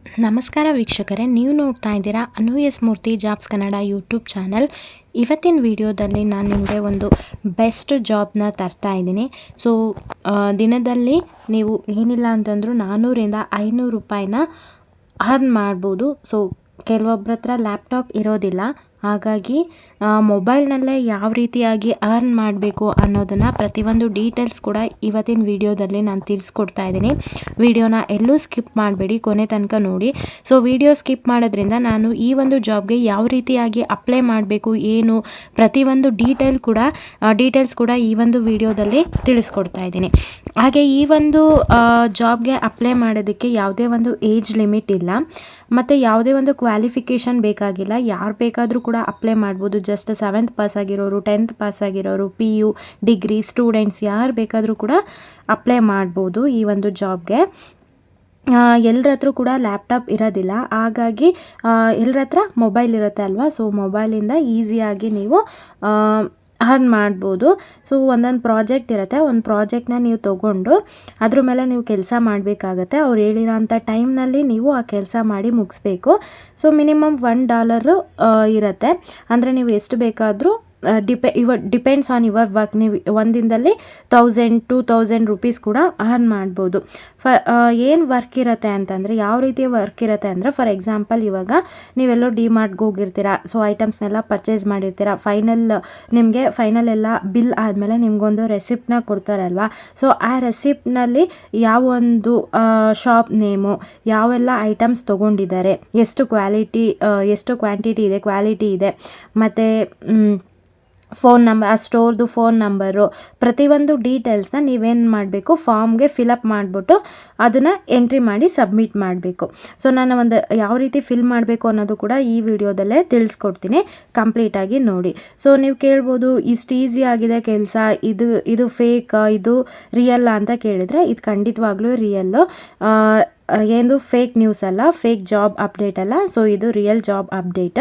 ನಮಸ್ಕಾರ ವೀಕ್ಷಕರೇ, ನೀವು ನೋಡ್ತಾ ಇದ್ದೀರಾ ಅನು ಎಸ್ ಮೂರ್ತಿ ಜಾಬ್ಸ್ ಕನ್ನಡ ಯೂಟ್ಯೂಬ್ ಚಾನಲ್. ಇವತ್ತಿನ ವಿಡಿಯೋದಲ್ಲಿ ನಾನು ನಿಮಗೆ ಒಂದು ಬೆಸ್ಟ್ ಜಾಬ್ನ ತರ್ತಾ ಇದ್ದೀನಿ. ಸೊ ದಿನದಲ್ಲಿ ನೀವು ಏನಿಲ್ಲ ಅಂತಂದರೂ 400ರಿಂದ 500 ರೂಪಾಯಿನ ಅರ್ನ್ ಮಾಡ್ಬೋದು. ಸೊ ಕೆಲವೊಬ್ಬರ ಹತ್ರ ಲ್ಯಾಪ್ಟಾಪ್ ಇರೋದಿಲ್ಲ, ಹಾಗಾಗಿ ಮೊಬೈಲ್ನಲ್ಲೇ ಯಾವ ರೀತಿಯಾಗಿ ಅರ್ನ್ ಮಾಡಬೇಕು ಅನ್ನೋದನ್ನು ಪ್ರತಿಯೊಂದು ಡೀಟೇಲ್ಸ್ ಕೂಡ ಇವತ್ತಿನ ವಿಡಿಯೋದಲ್ಲಿ ನಾನು ತಿಳಿಸ್ಕೊಡ್ತಾ ಇದ್ದೀನಿ. ವಿಡಿಯೋನ ಎಲ್ಲೂ ಸ್ಕಿಪ್ ಮಾಡಬೇಡಿ, ಕೊನೆ ತನಕ ನೋಡಿ. ಸೊ ವಿಡಿಯೋ ಸ್ಕಿಪ್ ಮಾಡೋದ್ರಿಂದ ನಾನು ಈ ಒಂದು ಜಾಬ್ಗೆ ಯಾವ ರೀತಿಯಾಗಿ ಅಪ್ಲೈ ಮಾಡಬೇಕು, ಏನು ಪ್ರತಿಯೊಂದು ಡೀಟೇಲ್ಸ್ ಕೂಡ ಈ ಒಂದು ವಿಡಿಯೋದಲ್ಲಿ ತಿಳಿಸ್ಕೊಡ್ತಾ ಇದ್ದೀನಿ. ಹಾಗೆ ಈ ಒಂದು ಜಾಬ್ಗೆ ಅಪ್ಲೈ ಮಾಡೋದಕ್ಕೆ ಯಾವುದೇ ಒಂದು ಏಜ್ ಲಿಮಿಟ್ ಇಲ್ಲ ಮತ್ತು ಯಾವುದೇ ಒಂದು ಕ್ವಾಲಿಫಿಕೇಷನ್ ಬೇಕಾಗಿಲ್ಲ. ಯಾರು ಬೇಕಾದರೂ ಕೂಡ ಅಪ್ಲೈ ಮಾಡ್ಬೋದು. ಜಸ್ಟ್ 7th ಪಾಸ್ ಆಗಿರೋರು, 10th ಪಾಸ್ ಆಗಿರೋರು, PU ಡಿಗ್ರಿ ಸ್ಟೂಡೆಂಟ್ಸ್ ಯಾರು ಬೇಕಾದರೂ ಕೂಡ ಅಪ್ಲೈ ಮಾಡ್ಬೋದು ಈ ಒಂದು ಜಾಬ್ಗೆ. ಎಲ್ಲರ ಹತ್ರ ಕೂಡ ಲ್ಯಾಪ್ಟಾಪ್ ಇರೋದಿಲ್ಲ, ಹಾಗಾಗಿ ಎಲ್ಲರ ಹತ್ರ ಮೊಬೈಲ್ ಇರುತ್ತೆ ಅಲ್ವಾ. ಸೊ ಮೊಬೈಲಿಂದ ಈಸಿಯಾಗಿ ನೀವು ಅರ್ನ್ ಮಾಡ್ಬೋದು. ಸೊ ಒಂದೊಂದು ಪ್ರಾಜೆಕ್ಟ್ ಇರುತ್ತೆ, ಒಂದು ಪ್ರಾಜೆಕ್ಟ್ನ ನೀವು ತೊಗೊಂಡು ಅದ್ರ ಮೇಲೆ ನೀವು ಕೆಲಸ ಮಾಡಬೇಕಾಗತ್ತೆ. ಅವ್ರು ಹೇಳಿರೋಂಥ ಟೈಮ್ನಲ್ಲಿ ನೀವು ಆ ಕೆಲಸ ಮಾಡಿ ಮುಗಿಸ್ಬೇಕು. ಸೊ ಮಿನಿಮಮ್ $1 ಇರುತ್ತೆ, ಅಂದರೆ ನೀವು ಎಷ್ಟು ಬೇಕಾದರೂ ಡಿಪೆಂಡ್ಸ್ ಆನ್ ಯುವರ್ ವರ್ಕ್. ನೀವು ಒಂದಿನದಲ್ಲಿ 1000-2000 ರೂಪೀಸ್ ಕೂಡ ಅರ್ನ್ ಮಾಡ್ಬೋದು. ಏನು ವರ್ಕ್ ಇರುತ್ತೆ ಅಂತಂದರೆ, ಯಾವ ರೀತಿಯ ವರ್ಕ್ ಇರುತ್ತೆ ಅಂದರೆ, ಫಾರ್ ಎಕ್ಸಾಂಪಲ್ ಇವಾಗ ನೀವೆಲ್ಲೋ ಡಿಮಾರ್ಟ್ಗೆ ಹೋಗಿರ್ತೀರ. ಸೊ ಐಟಮ್ಸ್ನೆಲ್ಲ ಪರ್ಚೇಸ್ ಮಾಡಿರ್ತೀರ. ಫೈನಲ್ ಎಲ್ಲ ಬಿಲ್ ಆದಮೇಲೆ ನಿಮಗೊಂದು ರೆಸಿಪ್ಟನ್ನ ಕೊಡ್ತಾರಲ್ವ. ಸೊ ಆ ರೆಸಿಪ್ಟ್ನಲ್ಲಿ ಯಾವ ಒಂದು ಶಾಪ್ ನೇಮು, ಯಾವೆಲ್ಲ ಐಟಮ್ಸ್ ತೊಗೊಂಡಿದ್ದಾರೆ, ಎಷ್ಟು ಕ್ವಾಂಟಿಟಿ ಇದೆ, ಕ್ವಾಲಿಟಿ ಇದೆ, ಮತ್ತು ಫೋನ್ ನಂಬರ್, ಆ ಸ್ಟೋರ್ದು ಫೋನ್ ನಂಬರು, ಪ್ರತಿಯೊಂದು ಡೀಟೇಲ್ಸ್ನ ನೀವೇನು ಮಾಡಬೇಕು, ಫಾರ್ಮ್ಗೆ ಫಿಲಪ್ ಮಾಡಿಬಿಟ್ಟು ಅದನ್ನು ಎಂಟ್ರಿ ಮಾಡಿ ಸಬ್ಮಿಟ್ ಮಾಡಬೇಕು. ಸೊ ನಾನು ಒಂದು ಯಾವ ರೀತಿ ಫಿಲ್ ಮಾಡಬೇಕು ಅನ್ನೋದು ಕೂಡ ಈ ವಿಡಿಯೋದಲ್ಲೇ ತಿಳಿಸ್ಕೊಡ್ತೀನಿ, ಕಂಪ್ಲೀಟಾಗಿ ನೋಡಿ. ಸೊ ನೀವು ಕೇಳ್ಬೋದು, ಇಷ್ಟು ಈಸಿ ಆಗಿದೆ ಕೆಲಸ, ಇದು ಫೇಕ್, ಇದು ರಿಯಲ್ ಅಂತ ಕೇಳಿದರೆ, ಇದು ಖಂಡಿತವಾಗ್ಲೂ ರಿಯಲ್ಲು. ಏನು ಫೇಕ್ ನ್ಯೂಸ್ ಅಲ್ಲ, ಫೇಕ್ ಜಾಬ್ ಅಪ್ಡೇಟ್ ಅಲ್ಲ. ಸೊ ಇದು ರಿಯಲ್ ಜಾಬ್ ಅಪ್ಡೇಟ್.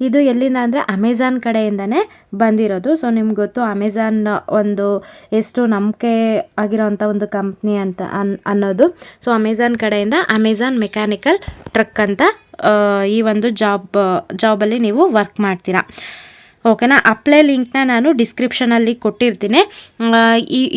ಇದು ಎಲ್ಲಿಂದ ಅಂದರೆ ಅಮೆಝಾನ್ ಕಡೆಯಿಂದನೇ ಬಂದಿರೋದು. ಸೊ ನಿಮ್ಗೆ ಗೊತ್ತು, ಅಮೆಝಾನ್ ಒಂದು ಎಷ್ಟು ನಂಬಿಕೆ ಆಗಿರೋಂಥ ಒಂದು ಕಂಪ್ನಿ ಅಂತ ಅನ್ನೋದು. ಸೊ ಅಮೆಝಾನ್ ಕಡೆಯಿಂದ ಅಮೆಝಾನ್ ಮೆಕ್ಯಾನಿಕಲ್ ಟ್ರಕ್ ಅಂತ ಈ ಒಂದು ಜಾಬಲ್ಲಿ ನೀವು ವರ್ಕ್ ಮಾಡ್ತೀರಾ. ಓಕೆನಾ. ಅಪ್ಲೈ ಲಿಂಕ್ನ ನಾನು ಡಿಸ್ಕ್ರಿಪ್ಷನಲ್ಲಿ ಕೊಟ್ಟಿರ್ತೀನಿ.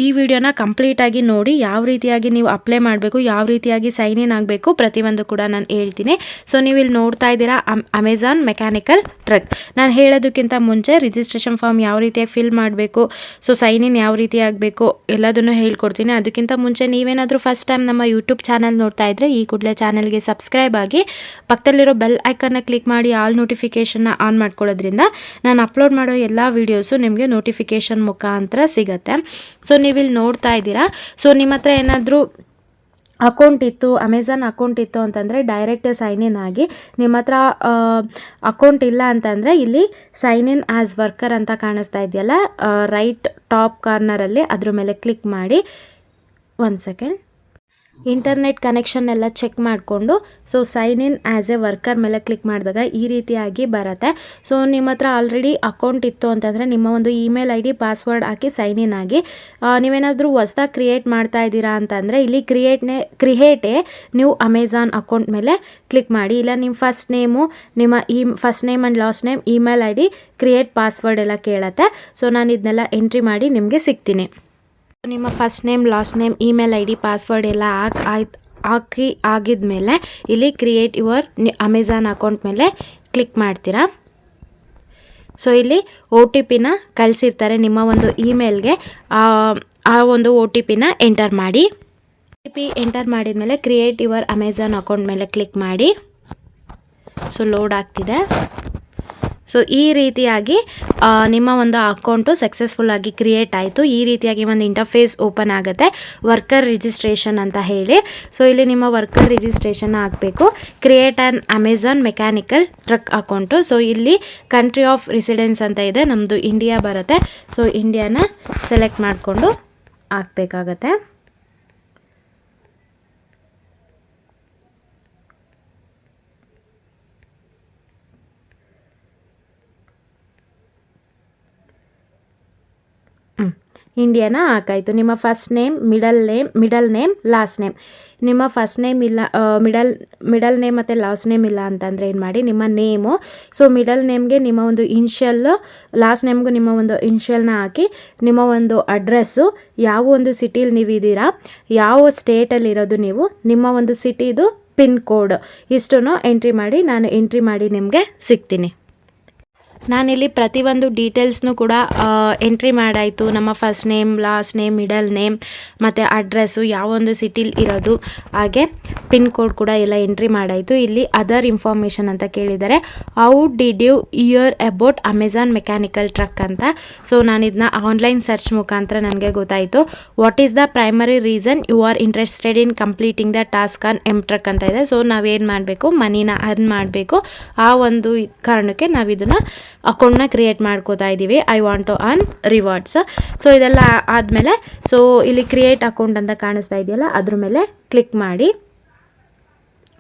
ಈ ವಿಡಿಯೋನ ಕಂಪ್ಲೀಟಾಗಿ ನೋಡಿ, ಯಾವ ರೀತಿಯಾಗಿ ನೀವು ಅಪ್ಲೈ ಮಾಡಬೇಕು, ಯಾವ ರೀತಿಯಾಗಿ ಸೈನ್ ಇನ್ ಆಗಬೇಕು, ಪ್ರತಿಯೊಂದು ಕೂಡ ನಾನು ಹೇಳ್ತೀನಿ. ಸೊ ನೀವು ಇಲ್ಲಿ ನೋಡ್ತಾ ಇದ್ದೀರಾ ಅಮೆಝಾನ್ ಮೆಕ್ಯಾನಿಕಲ್ ಟ್ರಕ್. ನಾನು ಹೇಳೋದಕ್ಕಿಂತ ಮುಂಚೆ ರಿಜಿಸ್ಟ್ರೇಷನ್ ಫಾರ್ಮ್ ಯಾವ ರೀತಿಯಾಗಿ ಫಿಲ್ ಮಾಡಬೇಕು, ಸೊ ಸೈನ್ ಇನ್ ಯಾವ ರೀತಿ ಆಗಬೇಕು ಎಲ್ಲದನ್ನು ಹೇಳ್ಕೊಡ್ತೀನಿ. ಅದಕ್ಕಿಂತ ಮುಂಚೆ ನೀವೇನಾದರೂ ಫಸ್ಟ್ ಟೈಮ್ ನಮ್ಮ ಯೂಟ್ಯೂಬ್ ಚಾನಲ್ ನೋಡ್ತಾ ಇದ್ದರೆ ಈ ಕೂಡಲೇ ಚಾನಲ್ಗೆ ಸಬ್ಸ್ಕ್ರೈಬ್ ಆಗಿ ಪಕ್ಕದಲ್ಲಿರೋ ಬೆಲ್ ಐಕನ್ನ ಕ್ಲಿಕ್ ಮಾಡಿ ಆಲ್ ನೋಟಿಫಿಕೇಷನ್ನ ಆನ್ ಮಾಡ್ಕೊಳ್ಳೋದ್ರಿಂದ ನಾನು ಅಪ್ಲೋಡ್ ಮಾಡೋ ಎಲ್ಲ ವೀಡಿಯೋಸು ನಿಮಗೆ ನೋಟಿಫಿಕೇಷನ್ ಮುಖಾಂತರ ಸಿಗುತ್ತೆ. ಸೊ ನೀವಿಲ್ಲಿ ನೋಡ್ತಾ ಇದ್ದೀರಾ. ಸೊ ನಿಮ್ಮ ಹತ್ರ ಏನಾದರೂ ಅಕೌಂಟ್ ಇತ್ತು, ಅಮೆಝಾನ್ ಅಕೌಂಟ್ ಇತ್ತು ಅಂತಂದರೆ ಡೈರೆಕ್ಟ್ ಸೈನ್ ಇನ್ ಆಗಿ. ನಿಮ್ಮ ಹತ್ರ ಅಕೌಂಟ್ ಇಲ್ಲ ಅಂತಂದರೆ ಇಲ್ಲಿ ಸೈನ್ ಇನ್ ಆ್ಯಸ್ ವರ್ಕರ್ ಅಂತ ಕಾಣಿಸ್ತಾ ಇದೆಯಲ್ಲ, ರೈಟ್ ಟಾಪ್ ಕಾರ್ನರಲ್ಲಿ ಅದ್ರ ಮೇಲೆ ಕ್ಲಿಕ್ ಮಾಡಿ. 1 ಸೆಕೆಂಡ್. ಇಂಟರ್ನೆಟ್ ಕನೆಕ್ಷನ್ ಎಲ್ಲ ಚೆಕ್ ಮಾಡಿಕೊಂಡು so sign in as a worker ಮೇಲೆ ಕ್ಲಿಕ್ ಮಾಡಿದಾಗ ಈ ರೀತಿಯಾಗಿ ಬರುತ್ತೆ. ಸೊ ನಿಮ್ಮ ಹತ್ರ ಆಲ್ರೆಡಿ ಅಕೌಂಟ್ ಇತ್ತು ಅಂತಂದರೆ ನಿಮ್ಮ ಒಂದು ಇಮೇಲ್ ID ಪಾಸ್ವರ್ಡ್ ಹಾಕಿ ಸೈನ್ ಇನ್ ಆಗಿ. ನೀವೇನಾದರೂ ಹೊಸದಾಗಿ ಕ್ರಿಯೇಟ್ ಮಾಡ್ತಾ ಇದ್ದೀರಾ ಅಂತಂದರೆ ಇಲ್ಲಿ create a new Amazon account ಮೇಲೆ ಕ್ಲಿಕ್ ಮಾಡಿ. ಇಲ್ಲ ನಿಮ್ಮ ಫಸ್ಟ್ ನೇಮು, ನಿಮ್ಮ first name and last name, email ID, create password ಎಲ್ಲ ಕೇಳುತ್ತೆ. ಸೊ ನಾನು ಇದನ್ನೆಲ್ಲ ಎಂಟ್ರಿ ಮಾಡಿ ನಿಮಗೆ ಸಿಗ್ತೀನಿ. ನಿಮ್ಮ first name, last name, email ID, password ಎಲ್ಲ ಆಗಿದ್ಮೇಲೆ ಇಲ್ಲಿ ಕ್ರಿಯೇಟ್ ಯುವರ್ ಅಮೆಝಾನ್ ಅಕೌಂಟ್ ಮೇಲೆ ಕ್ಲಿಕ್ ಮಾಡ್ತೀರಾ. ಸೊ ಇಲ್ಲಿ OTPನ ಕಳಿಸಿರ್ತಾರೆ ನಿಮ್ಮ ಒಂದು ಇಮೇಲ್ಗೆ. ಆ ಒಂದು OTPನ ಎಂಟರ್ ಮಾಡಿ. OTP ಎಂಟರ್ ಮಾಡಿದ್ಮೇಲೆ ಕ್ರಿಯೇಟ್ ಯುವರ್ ಅಮೆಝಾನ್ ಅಕೌಂಟ್ ಮೇಲೆ ಕ್ಲಿಕ್ ಮಾಡಿ. ಸೊ ಲೋಡ್ ಆಗ್ತಿದೆ. ಸೊ ಈ ರೀತಿಯಾಗಿ ನಿಮ್ಮ ಒಂದು ಅಕೌಂಟು ಸಕ್ಸಸ್ಫುಲ್ಲಾಗಿ ಕ್ರಿಯೇಟ್ ಆಯಿತು. ಈ ರೀತಿಯಾಗಿ ಒಂದು ಇಂಟರ್ಫೇಸ್ ಓಪನ್ ಆಗುತ್ತೆ, ವರ್ಕರ್ ರಿಜಿಸ್ಟ್ರೇಷನ್ ಅಂತ ಹೇಳಿ. ಸೊ ಇಲ್ಲಿ ನಿಮ್ಮ ವರ್ಕರ್ ರಿಜಿಸ್ಟ್ರೇಷನ್ ಆಗಬೇಕು. Create an Amazon Mechanical truck account. So ಇಲ್ಲಿ ಕಂಟ್ರಿ ಆಫ್ ರೆಸಿಡೆನ್ಸ್ ಅಂತ ಇದೆ, ನಮ್ಮದು ಇಂಡಿಯಾ ಬರುತ್ತೆ. ಸೊ ಇಂಡಿಯಾನ ಸೆಲೆಕ್ಟ್ ಮಾಡಿಕೊಂಡು ಹಾಕಬೇಕಾಗತ್ತೆ. ಇಂಡಿಯಾನ ಹಾಕಾಯಿತು. ನಿಮ್ಮ first name, middle name, last name. ನಿಮ್ಮ ಫಸ್ಟ್ ನೇಮ್ ಇಲ್ಲ, ಮಿಡಲ್ ನೇಮ್ ಮತ್ತು ಲಾಸ್ಟ್ ನೇಮ್ ಇಲ್ಲ ಅಂತಂದರೆ ಏನು ಮಾಡಿ, ನಿಮ್ಮ ನೇಮು, ಸೊ ಮಿಡಲ್ ನೇಮ್ಗೆ ನಿಮ್ಮ ಒಂದು ಇನ್ಷಿಯಲ್, ಲಾಸ್ಟ್ ನೇಮ್ಗೂ ನಿಮ್ಮ ಒಂದು ಇನ್ಷಿಯಲ್ನ ಹಾಕಿ, ನಿಮ್ಮ ಒಂದು ಅಡ್ರೆಸ್ಸು, ಯಾವ ಒಂದು ಸಿಟಿಲಿ ನೀವು ಇದ್ದೀರಾ, ಯಾವ ಸ್ಟೇಟಲ್ಲಿರೋದು ನೀವು, ನಿಮ್ಮ ಒಂದು ಸಿಟಿದು ಪಿನ್ ಕೋಡ್, ಇಷ್ಟನ್ನು ಎಂಟ್ರಿ ಮಾಡಿ, ನಾನು ಎಂಟ್ರಿ ಮಾಡಿ ನಿಮಗೆ ಸಿಗ್ತೀನಿ. ನಾನಿಲ್ಲಿ ಪ್ರತಿಯೊಂದು ಡೀಟೇಲ್ಸ್ನು ಕೂಡ ಎಂಟ್ರಿ ಮಾಡಾಯಿತು. ನಮ್ಮ first name, last name, middle name ಮತ್ತು ಅಡ್ರೆಸ್ಸು, ಯಾವೊಂದು ಸಿಟಿಲಿ ಇರೋದು, ಹಾಗೆ ಪಿನ್ ಕೋಡ್ ಕೂಡ ಎಲ್ಲ ಎಂಟ್ರಿ ಮಾಡಾಯಿತು. ಇಲ್ಲಿ ಅದರ್ ಇನ್ಫಾರ್ಮೇಷನ್ ಅಂತ ಕೇಳಿದ್ದಾರೆ. How did you hear about Amazon Mechanical Turk ಅಂತ. ಸೊ ನಾನು ಇದನ್ನ ಆನ್ಲೈನ್ ಸರ್ಚ್ ಮುಖಾಂತರ ನನಗೆ ಗೊತ್ತಾಯಿತು. What is the primary reason you are interested in completing the task on M Turk ಅಂತ ಇದೆ. ಸೊ ನಾವೇನು ಮಾಡಬೇಕು, ಮನಿನ ಅರ್ನ್ ಮಾಡಬೇಕು. ಆ ಒಂದು ಕಾರಣಕ್ಕೆ ನಾವು ಇದನ್ನು ಅಕೌಂಟ್ನ ಕ್ರಿಯೇಟ್ ಮಾಡ್ಕೋತಾ ಇದ್ದೀವಿ. I want to earn rewards. So ಇದೆಲ್ಲ ಆದಮೇಲೆ, ಸೊ ಇಲ್ಲಿ ಕ್ರಿಯೇಟ್ ಅಕೌಂಟ್ ಅಂತ ಕಾಣಿಸ್ತಾ ಇದೆಯಲ್ಲ, ಅದ್ರ ಮೇಲೆ ಕ್ಲಿಕ್ ಮಾಡಿ.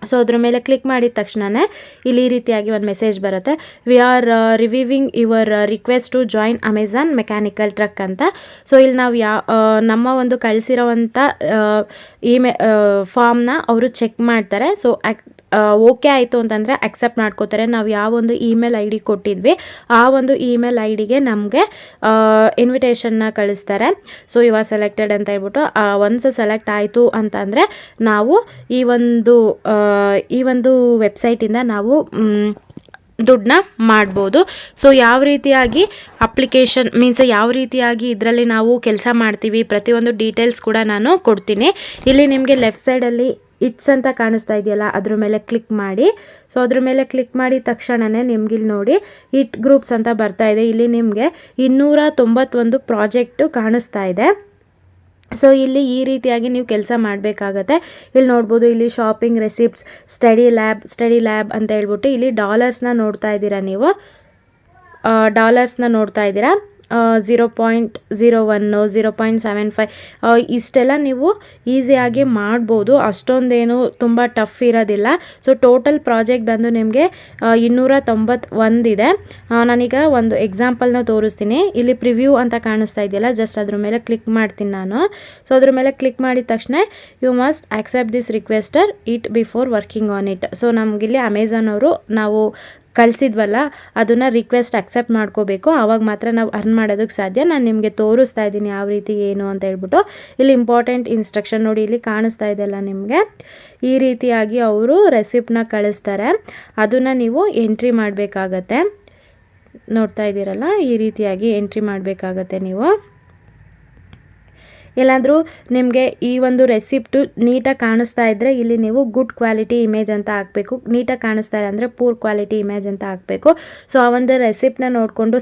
ಸೊ ಅದ್ರ ಮೇಲೆ ಕ್ಲಿಕ್ ಮಾಡಿದ ತಕ್ಷಣವೇ ಇಲ್ಲಿ ಈ ರೀತಿಯಾಗಿ ಒಂದು ಮೆಸೇಜ್ ಬರುತ್ತೆ. We are receiving your request to join Amazon Mechanical Turk ಅಂತ. ಸೊ ಇಲ್ಲಿ ನಾವು ನಮ್ಮ ಒಂದು ಕಳಿಸಿರೋವಂಥ ಫಾರ್ಮ್ನ ಅವರು ಚೆಕ್ ಮಾಡ್ತಾರೆ. ಸೊ ಓಕೆ ಆಯಿತು ಅಂತಂದರೆ ಅಕ್ಸೆಪ್ಟ್ ಮಾಡ್ಕೋತಾರೆ. ನಾವು ಯಾವ ಒಂದು ಇಮೇಲ್ ಐ ಡಿ ಕೊಟ್ಟಿದ್ವಿ, ಆ ಒಂದು ಇಮೇಲ್ ಐ ಡಿಗೆ ನಮಗೆ ಇನ್ವಿಟೇಷನ್ನ ಕಳಿಸ್ತಾರೆ. ಸೊ ಯು ಆರ್ ಸೆಲೆಕ್ಟೆಡ್ ಅಂತ ಹೇಳ್ಬಿಟ್ಟು, ಒನ್ಸ್ ಸೆಲೆಕ್ಟ್ ಆಯಿತು ಅಂತಂದರೆ ನಾವು ಈ ಒಂದು ವೆಬ್ಸೈಟಿಂದ ನಾವು ದುಡ್ಡನ್ನ ಮಾಡ್ಬೋದು. ಸೊ ಯಾವ ರೀತಿಯಾಗಿ ಅಪ್ಲಿಕೇಶನ್ ಮೀನ್ಸ್ ಯಾವ ರೀತಿಯಾಗಿ ಇದರಲ್ಲಿ ನಾವು ಕೆಲಸ ಮಾಡ್ತೀವಿ, ಪ್ರತಿಯೊಂದು ಡೀಟೇಲ್ಸ್ ಕೂಡ ನಾನು ಕೊಡ್ತೀನಿ. ಇಲ್ಲಿ ನಿಮಗೆ ಲೆಫ್ಟ್ ಸೈಡಲ್ಲಿ ಇಟ್ಸ್ ಅಂತ ಕಾಣಿಸ್ತಾ ಇದೆಯಲ್ಲ, ಅದ್ರ ಮೇಲೆ ಕ್ಲಿಕ್ ಮಾಡಿ. ಸೊ ಅದ್ರ ಮೇಲೆ ಕ್ಲಿಕ್ ಮಾಡಿದ ತಕ್ಷಣವೇ ನಿಮ್ಗಿಲ್ಲಿ ನೋಡಿ ಇಟ್ ಗ್ರೂಪ್ಸ್ ಅಂತ ಬರ್ತಾ ಇದೆ. ಇಲ್ಲಿ ನಿಮಗೆ 291 ಪ್ರಾಜೆಕ್ಟು ಕಾಣಿಸ್ತಾ ಇದೆ. ಸೊ ಇಲ್ಲಿ ಈ ರೀತಿಯಾಗಿ ನೀವು ಕೆಲಸ ಮಾಡಬೇಕಾಗತ್ತೆ. ಇಲ್ಲಿ ನೋಡ್ಬೋದು, ಇಲ್ಲಿ ಶಾಪಿಂಗ್ ರೆಸಿಪ್ಟ್ಸ್, ಸ್ಟಡಿ ಲ್ಯಾಬ್ ಅಂತ ಹೇಳ್ಬಿಟ್ಟು ಇಲ್ಲಿ ಡಾಲರ್ಸ್ನ ನೋಡ್ತಾ ಇದ್ದೀರಾ. ನೀವು ಡಾಲರ್ಸ್ನ ನೋಡ್ತಾ ಇದ್ದೀರಾ. 0.01, 0.75 ಇಷ್ಟೆಲ್ಲ ನೀವು ಈಸಿಯಾಗಿ ಮಾಡ್ಬೋದು. ಅಷ್ಟೊಂದೇನು ತುಂಬ ಟಫ್ ಇರೋದಿಲ್ಲ. ಸೊ ಟೋಟಲ್ ಪ್ರಾಜೆಕ್ಟ್ ಬಂದು ನಿಮಗೆ 291 ಇದೆ. ನಾನೀಗ ಒಂದು ಎಕ್ಸಾಂಪಲ್ನ ತೋರಿಸ್ತೀನಿ. ಇಲ್ಲಿ ಪ್ರಿವ್ಯೂ ಅಂತ ಕಾಣಿಸ್ತಾ ಇದೆಯಲ್ಲ, ಜಸ್ಟ್ ಅದ್ರ ಮೇಲೆ ಕ್ಲಿಕ್ ಮಾಡ್ತೀನಿ ನಾನು. ಸೊ ಅದ್ರ ಮೇಲೆ ಕ್ಲಿಕ್ ಮಾಡಿದ ತಕ್ಷಣ you must accept this requester it before working on it. So ನಮಗಿಲ್ಲಿ ಅಮೆಝಾನ್ ಅವರು ನಾವು ಕಳಿಸಿದ್ವಲ್ಲ, ಅದನ್ನು ರಿಕ್ವೆಸ್ಟ್ ಅಕ್ಸೆಪ್ಟ್ ಮಾಡ್ಕೋಬೇಕು. ಆವಾಗ ಮಾತ್ರ ನಾವು ಅರ್ನ್ ಮಾಡೋದಕ್ಕೆ ಸಾಧ್ಯ. ನಾನು ನಿಮಗೆ ತೋರಿಸ್ತಾ ಇದ್ದೀನಿ ಯಾವ ರೀತಿ ಏನು ಅಂತ ಹೇಳ್ಬಿಟ್ಟು. ಇಲ್ಲಿ ಇಂಪಾರ್ಟೆಂಟ್ ಇನ್ಸ್ಟ್ರಕ್ಷನ್ ನೋಡಿ, ಇಲ್ಲಿ ಕಾಣಿಸ್ತಾ ಇದೆಯಲ್ಲ ನಿಮಗೆ, ಈ ರೀತಿಯಾಗಿ ಅವರು ರೆಸಿಪ್ಟ್ನ ಕಳಿಸ್ತಾರೆ. ಅದನ್ನು ನೀವು ಎಂಟ್ರಿ ಮಾಡಬೇಕಾಗತ್ತೆ. ನೋಡ್ತಾ ಇದ್ದೀರಲ್ಲ, ಈ ರೀತಿಯಾಗಿ ಎಂಟ್ರಿ ಮಾಡಬೇಕಾಗತ್ತೆ ನೀವು. ಎಲ್ಲಾದರೂ ನಿಮಗೆ ಈ ಒಂದು ರೆಸಿಪ್ಟು ನೀಟಾಗಿ ಕಾಣಿಸ್ತಾ ಇದ್ದರೆ ಇಲ್ಲಿ ನೀವು ಗುಡ್ ಕ್ವಾಲಿಟಿ ಇಮೇಜ್ ಅಂತ ಹಾಕಬೇಕು. ನೀಟಾಗಿ ಕಾಣಿಸ್ತಾ ಇಲ್ಲ ಅಂದರೆ ಪೂರ್ ಕ್ವಾಲಿಟಿ ಇಮೇಜ್ ಅಂತ ಹಾಕಬೇಕು. ಸೊ ಆ ಒಂದು ರೆಸಿಪ್ಟನ್ನ ನೋಡಿಕೊಂಡು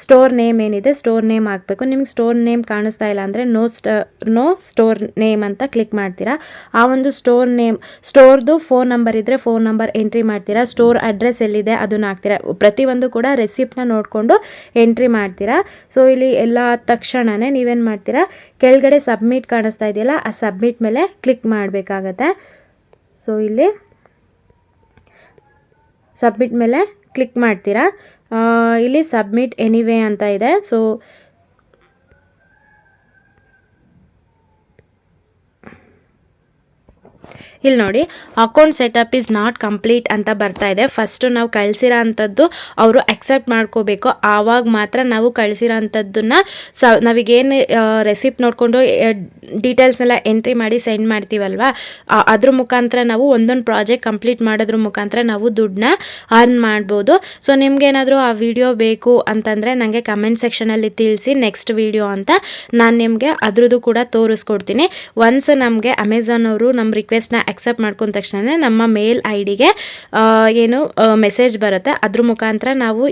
ಸ್ಟೋರ್ ನೇಮ್ ಏನಿದೆ, ಸ್ಟೋರ್ ನೇಮ್ ಹಾಕಬೇಕು. ನಿಮ್ಗೆ ಸ್ಟೋರ್ ನೇಮ್ ಕಾಣಿಸ್ತಾ ಇಲ್ಲ ಅಂದರೆ ನೋ ಸ್ಟೋರ್ ನೇಮ್ ಅಂತ ಕ್ಲಿಕ್ ಮಾಡ್ತೀರಾ. ಆ ಒಂದು ಸ್ಟೋರ್ದು ಫೋನ್ ನಂಬರ್ ಇದ್ದರೆ ಫೋನ್ ನಂಬರ್ ಎಂಟ್ರಿ ಮಾಡ್ತೀರಾ. ಸ್ಟೋರ್ ಅಡ್ರೆಸ್ ಎಲ್ಲಿದೆ ಅದನ್ನು ಹಾಕ್ತೀರಾ. ಪ್ರತಿಯೊಂದು ಕೂಡ ರೆಸಿಪ್ಟನ್ನ ನೋಡಿಕೊಂಡು ಎಂಟ್ರಿ ಮಾಡ್ತೀರಾ. ಸೊ ಇಲ್ಲಿ ಎಲ್ಲ ತಕ್ಷಣವೇ ನೀವೇನು ಮಾಡ್ತೀರಾ, ಕೆಳಗಡೆ ಸಬ್ಮಿಟ್ ಕಾಣಿಸ್ತಾ ಇದೆಯಲ್ಲ, ಆ ಸಬ್ಮಿಟ್ ಮೇಲೆ ಕ್ಲಿಕ್ ಮಾಡಬೇಕಾಗತ್ತೆ. ಸೊ ಇಲ್ಲಿ ಸಬ್ಮಿಟ್ ಮೇಲೆ ಕ್ಲಿಕ್ ಮಾಡ್ತೀರಾ. ಇಲ್ಲಿ ಸಬ್ಮಿಟ್ ಎನಿವೇ ಅಂತ ಇದೆ. ಸೊ ಇಲ್ಲಿ ನೋಡಿ, account setup is not complete ಅಂತ ಬರ್ತಾ ಇದೆ. ಫಸ್ಟು ನಾವು ಕಳಿಸಿರೋ ಅಂಥದ್ದು ಅವರು ಅಕ್ಸೆಪ್ಟ್ ಮಾಡ್ಕೋಬೇಕು. ಆವಾಗ ಮಾತ್ರ ನಾವು ಕಳಿಸಿರೋ ಅಂಥದ್ದನ್ನು ನಾವೀಗೇನು ರೆಸಿಪ್ಟ್ ನೋಡಿಕೊಂಡು ಡೀಟೇಲ್ಸ್ನೆಲ್ಲ ಎಂಟ್ರಿ ಮಾಡಿ ಸೆಂಡ್ ಮಾಡ್ತೀವಲ್ವ, ಅದ್ರ ಮುಖಾಂತರ ನಾವು ಒಂದೊಂದು ಪ್ರಾಜೆಕ್ಟ್ ಕಂಪ್ಲೀಟ್ ಮಾಡೋದ್ರ ಮುಖಾಂತರ ನಾವು ದುಡ್ಡನ್ನ ಅರ್ನ್ ಮಾಡ್ಬೋದು. ಸೊ ನಿಮ್ಗೇನಾದರೂ ಆ ವಿಡಿಯೋ ಬೇಕು ಅಂತಂದರೆ ನನಗೆ ಕಮೆಂಟ್ ಸೆಕ್ಷನಲ್ಲಿ ತಿಳಿಸಿ, ನೆಕ್ಸ್ಟ್ ವಿಡಿಯೋ ಅಂತ ನಾನು ನಿಮಗೆ ಅದ್ರದ್ದು ಕೂಡ ತೋರಿಸ್ಕೊಡ್ತೀನಿ. ಒನ್ಸ್ ನಮಗೆ ಅಮೆಝಾನ್ ಅವರು ನಮ್ಮ ರಿಕ್ವೆಸ್ಟ್ನ ಅಕ್ಸೆಪ್ಟ್ ಮಾಡ್ಕೊಂಡ ತಕ್ಷಣ ನಮ್ಮ ಮೇಲ್ ಐ ಡಿಗೆ ಏನು ಮೆಸೇಜ್ ಬರುತ್ತೆ, ಅದ್ರ ಮುಖಾಂತರ ನಾವು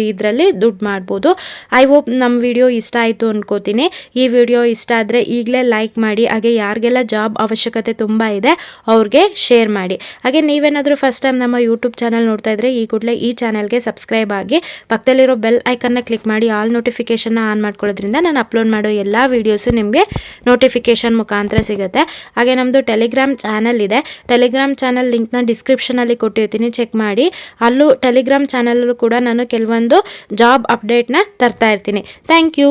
ಇದರಲ್ಲಿ ದುಡ್ಡು ಮಾಡ್ಬೋದು. ಐ ಹೋಪ್ ನಮ್ಮ ವಿಡಿಯೋ ಇಷ್ಟ ಆಯಿತು ಅಂದ್ಕೋತೀನಿ. ಈ ವಿಡಿಯೋ ಇಷ್ಟ ಆದರೆ ಈಗಲೇ ಲೈಕ್ ಮಾಡಿ, ಹಾಗೆ ಯಾರಿಗೆಲ್ಲ ಜಾಬ್ ಅವಶ್ಯಕತೆ ತುಂಬ ಇದೆ ಅವ್ರಿಗೆ ಶೇರ್ ಮಾಡಿ. ಹಾಗೆ ನೀವೇನಾದರೂ ಫಸ್ಟ್ ಟೈಮ್ ನಮ್ಮ ಯೂಟ್ಯೂಬ್ ಚಾನಲ್ ನೋಡ್ತಾ ಇದ್ದರೆ ಈ ಕೂಡಲೇ ಈ ಚಾನಲ್ಗೆ ಸಬ್ಸ್ಕ್ರೈಬ್ ಆಗಿ ಪಕ್ಕದಲ್ಲಿರೋ ಬೆಲ್ ಐಕನ್ನ ಕ್ಲಿಕ್ ಮಾಡಿ ಆಲ್ ನೋಟಿಫಿಕೇಷನ್ನ ಆನ್ ಮಾಡ್ಕೊಳ್ಳೋದ್ರಿಂದ ನಾನು ಅಪ್ಲೋಡ್ ಮಾಡೋ ಎಲ್ಲ ವೀಡಿಯೋಸು ನಿಮಗೆ ನೋಟಿಫಿಕೇಷನ್ ಮುಖಾಂತರ ಸಿಗುತ್ತೆ. ಹಾಗೆ ನಮ್ಮದು ಟೆಲಿಗ್ರಾಮ್ ಚಾನಲ್ ಇದೆ. ಟೆಲಿಗ್ರಾಮ್ ಚಾನಲ್ ಲಿಂಕ್ನ ಡಿಸ್ಕ್ರಿಪ್ಷನಲ್ಲಿ ಕೊಟ್ಟಿರ್ತೀನಿ, ಚೆಕ್ ಮಾಡಿ. ಅಲ್ಲೂ ಟೆಲಿಗ್ರಾಮ್ ಚಾನಲಲ್ಲೂ ಕೂಡ ನಾನು ಕೆಲವೊಂದು ಜಾಬ್ ಅಪ್ಡೇಟ್ನ ತರ್ತಾ ಇರ್ತೀನಿ. Thank you.